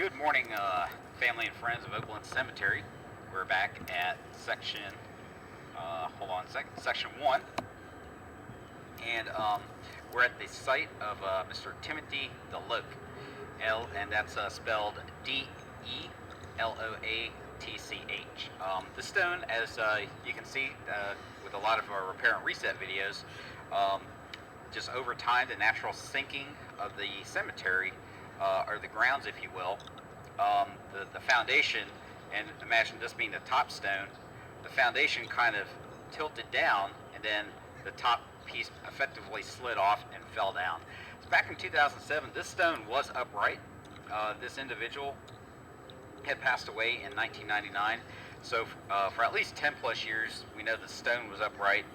Good morning, family and friends of Oakland Cemetery. We're back at section, section 1, and we're at the site of Mr. Timothy Deloatch, and that's spelled D-E-L-O-A-T-C-H. The stone, as you can see with a lot of our repair and reset videos, just over time, the natural sinking of the cemetery, or the grounds, if you will, the foundation, and imagine this being the top stone, the foundation kind of tilted down, and then the top piece effectively slid off and fell down. So back in 2007, this stone was upright. This individual had passed away in 1999, so for at least 10 plus years, we know the stone was upright,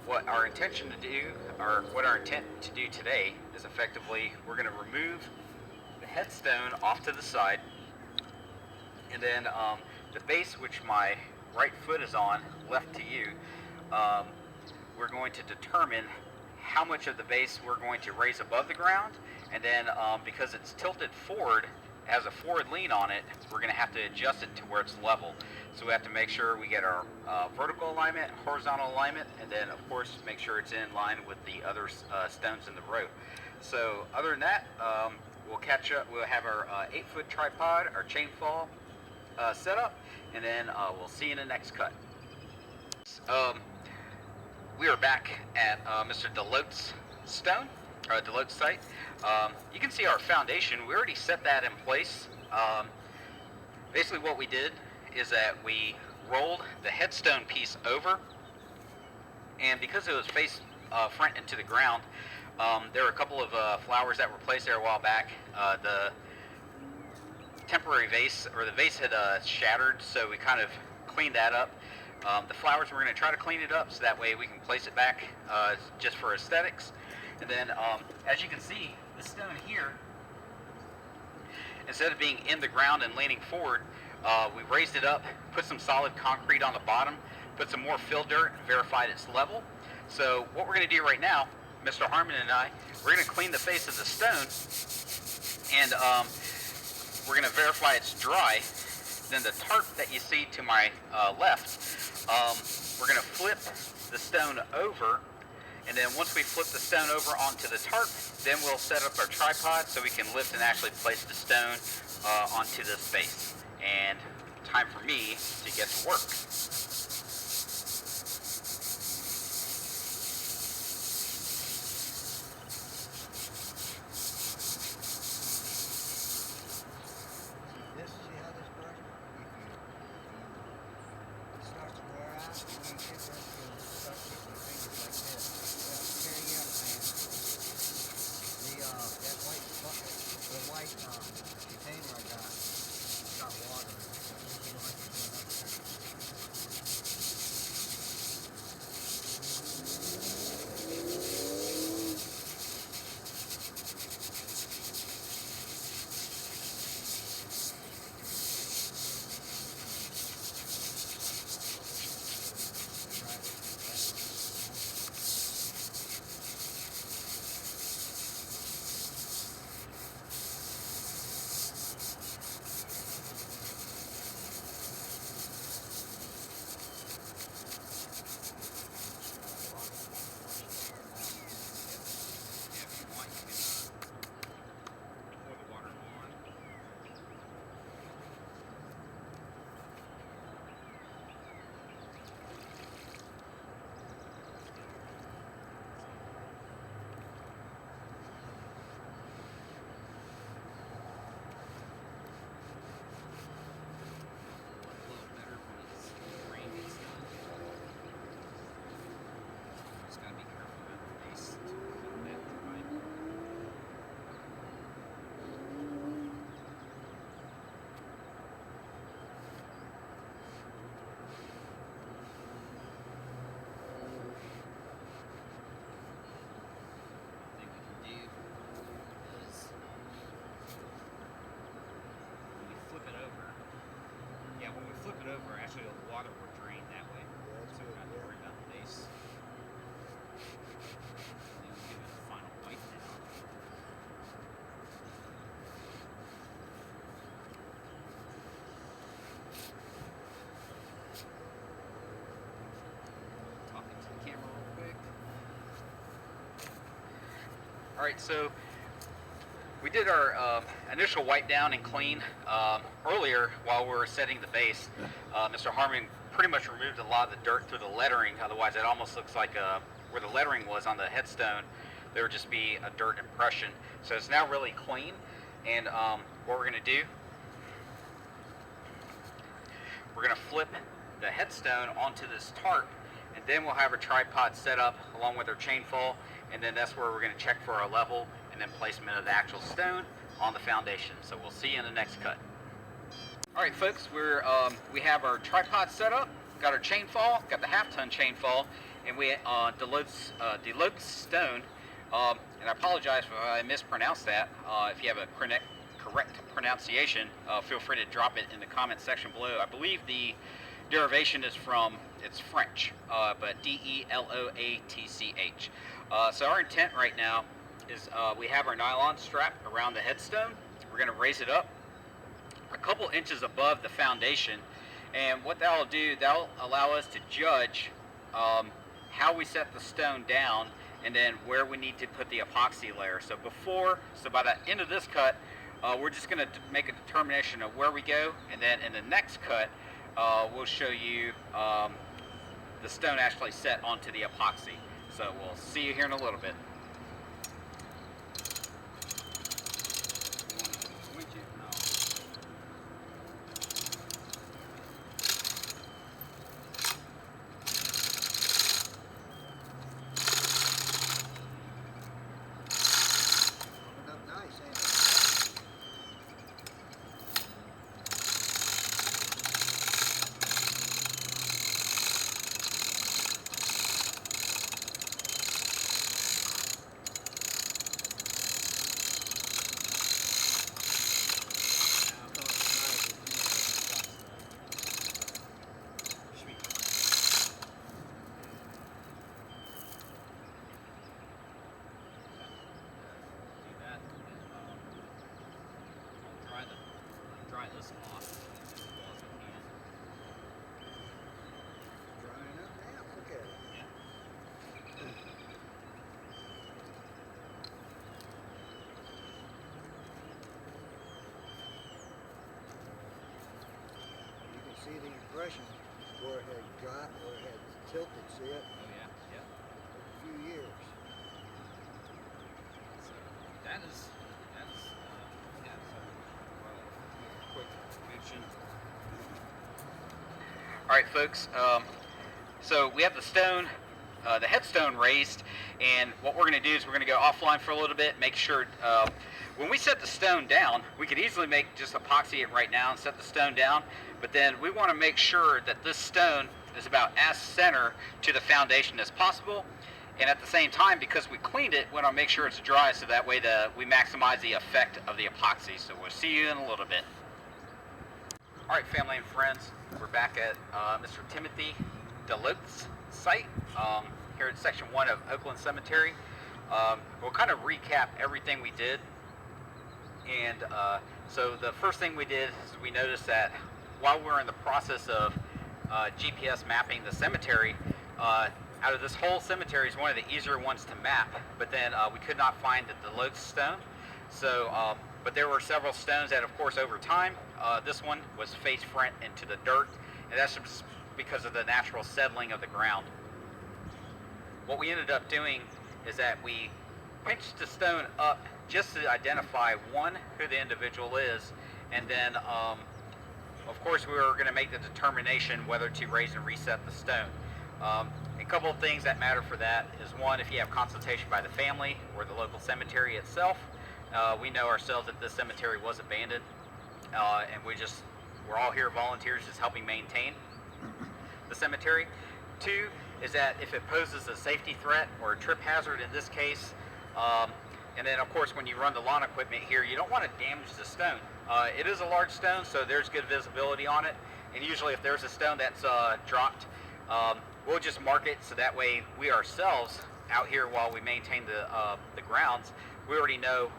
what our intention to do, or what our intent to do today, is effectively we're going to remove the headstone off to the side, and then the base, which my right foot is on, left to you, we're going to determine how much of the base we're going to raise above the ground, and then because it's tilted forward, has a forward lean on it, we're going to have to adjust it to where it's level. So we have to make sure we get our vertical alignment, horizontal alignment, and then of course make sure it's in line with the other stones in the row. So other than that, we'll catch up. We'll have our 8-foot tripod, our chain fall set up, and then we'll see you in the next cut. We are back at Mr. Deloatch's stone, or Deloatch site. You can see our foundation. We already set that in place. Basically what we did is that we rolled the headstone piece over, and because it was face front into the ground, there were a couple of flowers that were placed there a while back. The temporary vase, or the vase, had shattered, so we kind of cleaned that up. The flowers, we're going to try to clean it up so that way we can place it back just for aesthetics. And then as you can see, the stone here, instead of being in the ground and leaning forward, we raised it up, put some solid concrete on the bottom, put some more fill dirt, and verified its level. So what we're going to do right now, Mr. Harmon and I, we're going to clean the face of the stone, and we're going to verify it's dry. Then the tarp that you see to my left, we're going to flip the stone over, and then once we flip the stone over onto the tarp, then we'll set up our tripod so we can lift and actually place the stone onto this base. And time for me to get to work. Flip it over, actually the water will drain that way. So we're not worried about the base. And then we'll give it a final wipe down. All right, so we did our initial wipe down and clean earlier while we were setting the base. Mr. Harmon pretty much removed a lot of the dirt through the lettering. Otherwise, it almost looks like where the lettering was on the headstone, there would just be a dirt impression. So it's now really clean. And what we're going to do, we're going to flip the headstone onto this tarp, and then we'll have our tripod set up along with our chain fall, and then that's where we're going to check for our level and then placement of the actual stone on the foundation. So we'll see you in the next cut. All right, folks, we have our tripod set up, got our chain fall, got the half-ton chain fall, and we Deloatch stone. And I apologize if I mispronounced that. If you have a correct pronunciation, feel free to drop it in the comment section below. I believe the derivation is from, it's French, but D-E-L-O-A-T-C-H. So our intent right now is we have our nylon strap around the headstone. We're going to raise it up a couple inches above the foundation, and what that'll do, that'll allow us to judge how we set the stone down and then where we need to put the epoxy layer. So by the end of this cut, we're just going to make a determination of where we go, and then in the next cut, we'll show you the stone actually set onto the epoxy. So we'll see you here in a little bit. Dry this off as well as we can. Drying up now. Look at it. Yeah. You can see the impression where it had got, where it had tilted. See it? Oh yeah. Yeah. For a few years. So that is yeah. So quick mention. All right, folks. So we have the stone, the headstone raised, and what we're going to do is we're going to go offline for a little bit, make sure when we set the stone down, we could easily just epoxy it right now and set the stone down, but then we want to make sure that this stone is about as center to the foundation as possible, and at the same time, because we cleaned it, we want to make sure it's dry so that way we maximize the effect of the epoxy. So we'll see you in a little bit. All right, family and friends, we're back at Mr. Timothy Deloatch's site here at Section 1 of Oakland Cemetery. We'll kind of recap everything we did. And so the first thing we did is we noticed that while we were in the process of GPS mapping the cemetery, out of this whole cemetery is one of the easier ones to map, but then we could not find the Deloatch stone. So, but there were several stones that, of course, over time, this one was face front into the dirt, and that's just because of the natural settling of the ground. What we ended up doing is that we pinched the stone up just to identify, one, who the individual is, and then, of course, we were going to make the determination whether to raise and reset the stone. A couple of things that matter for that is, one, if you have consultation by the family or the local cemetery itself. We know ourselves that this cemetery was abandoned, and we're all here volunteers just helping maintain the cemetery. Two is that if it poses a safety threat or a trip hazard in this case, and then of course when you run the lawn equipment here, you don't want to damage the stone. It is a large stone, so there's good visibility on it, and usually if there's a stone that's dropped, we'll just mark it so that way we ourselves out here while we maintain the grounds, we already know,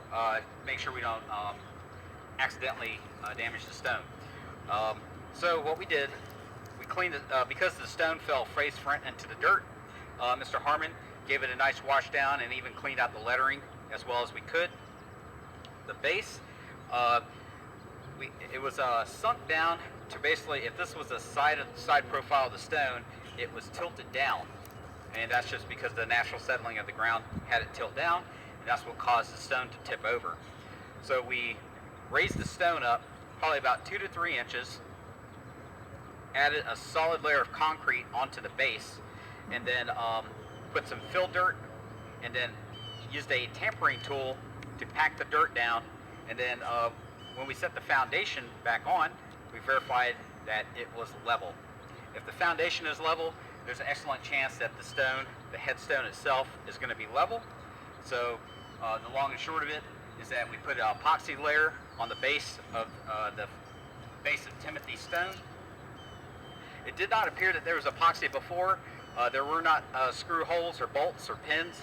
make sure we don't accidentally damage the stone. So what we did, we cleaned it, because the stone fell face front into the dirt, Mr. Harmon gave it a nice wash down and even cleaned out the lettering as well as we could. The base, it was sunk down to basically, if this was a side profile of the stone, it was tilted down, and that's just because the natural settling of the ground had it tilt down, and that's what caused the stone to tip over. So we raised the stone up probably about 2 to 3 inches, added a solid layer of concrete onto the base, and then put some fill dirt, and then used a tampering tool to pack the dirt down. And then when we set the foundation back on, we verified that it was level. If the foundation is level, there's an excellent chance that the stone, the headstone itself, is going to be level. So the long and short of it is that we put an epoxy layer on the base of Timothy stone. It did not appear that there was epoxy before. There were not screw holes or bolts or pins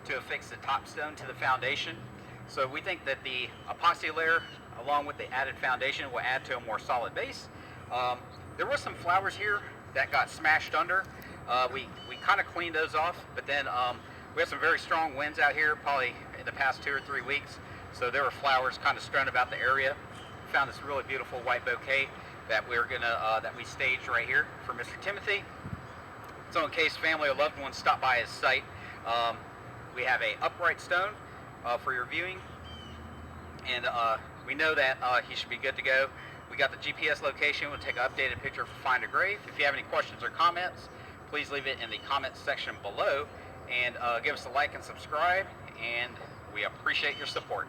to affix the top stone to the foundation. So we think that the epoxy layer, along with the added foundation, will add to a more solid base. There were some flowers here that got smashed under. We kind of cleaned those off, but then we had some very strong winds out here, probably in the past 2 or 3 weeks. So there were flowers kind of strewn about the area. We found this really beautiful white bouquet that we staged right here for Mr. Timothy. So in case family or loved ones stop by his site, we have a upright stone for your viewing, and we know that he should be good to go. We got the GPS location. We'll take an updated picture for Find a Grave. If you have any questions or comments, please leave it in the comments section below, and give us a like and subscribe, and we appreciate your support.